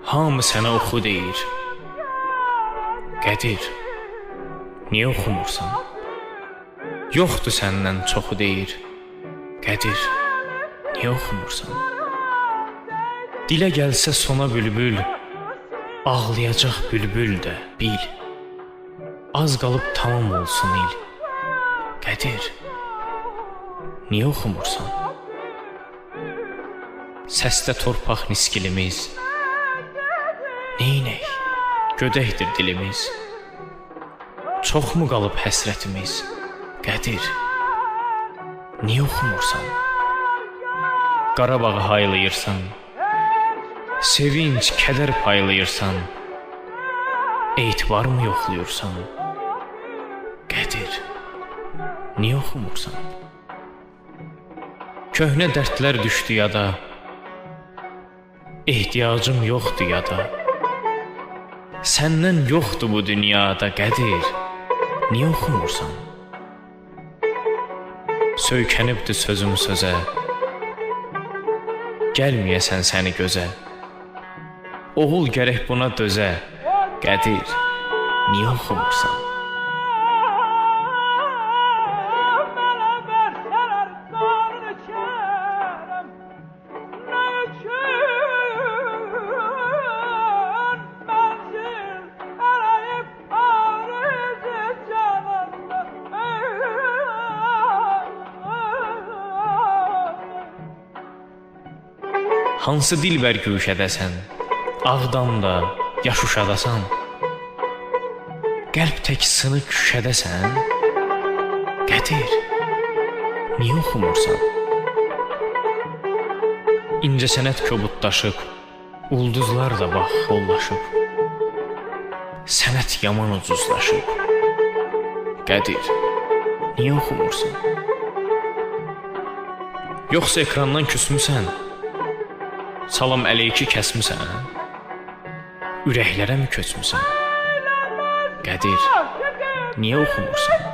Hamı sənə oxu deyir. Qədir, niyə oxumursan? Yoxdur səndən çoxu deyir. Qədir, niyə oxumursan? Dilə gəlsə sona bülbül, ağlayacaq bülbül də bil. Az qalıb tamam olsun il. Qədir, niyə oxumursan? Səsdə torpaq niskilimiz, neynək, gödəkdir dilimiz. Çoxmu qalıb həsrətimiz? Qədir, niyə oxumursan? Qarabağı haylayırsan, sevinç, kədər paylayırsan, etibarımı yoxlayırsan? Qədir, niyə oxumursan? Köhnə dərdlər düşdü yada, ehtiyacım yoxdur yada. Səndən yoxdur bu dünyada. Qədir, niyə oxumursan? Söykənibdir sözüm sözə, gəlməyəsən səni gözə. Oğul gərək buna dözə. Qədir, niyə oxumursan? Hansı dilbər güşədəsən, Ağdamda, Yaşuşadasan? Qəlb tək sınıq şüşədəsən? Qədir, niyə oxumursan? İncəsənət kobuddaşıb, ulduzlar da bax xollaşıb. Sənət yaman ucuzlaşıb. Qədir, niyə oxumursan? Yoxsa ekrandan küsmüsən? Salam əleyki kəsmisən? Ürəklərə mi köçmüsən? Qədir, niyə oxumursan?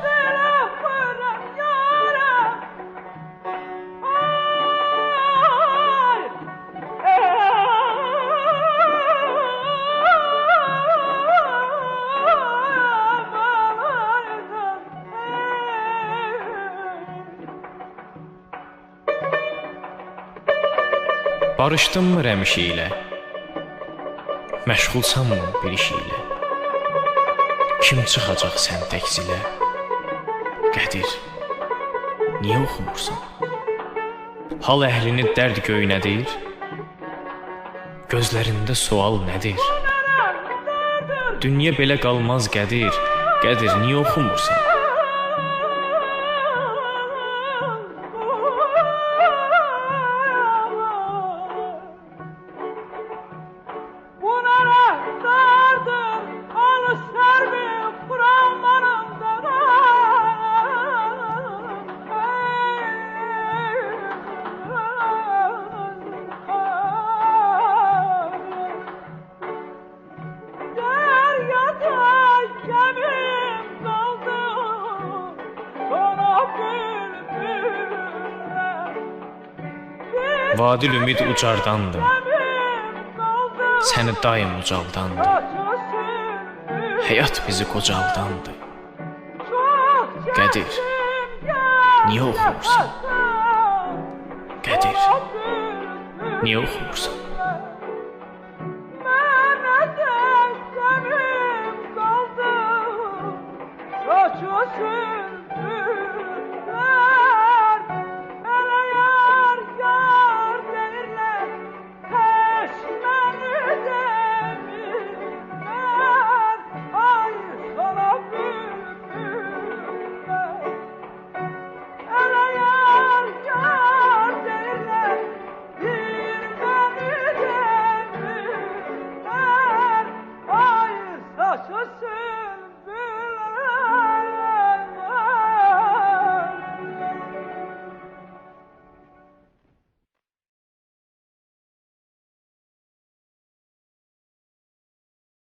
Barışdınmı rəmişi ilə? Məşğulsanmı bir iş ilə? Kim çıxacaq sən təkzilə? Qədir, niyə oxumursan? Hal əhlini dərd göynədir? Gözlərində sual nədir? Dünya belə qalmaz Qədir. Qədir, niyə oxumursan? Vadil ümid ucardandır, səni daim ucaldandır. Həyat bizi qocaldandır. Qədir, niyə oxumursan? Qədir, niyə oxumursan?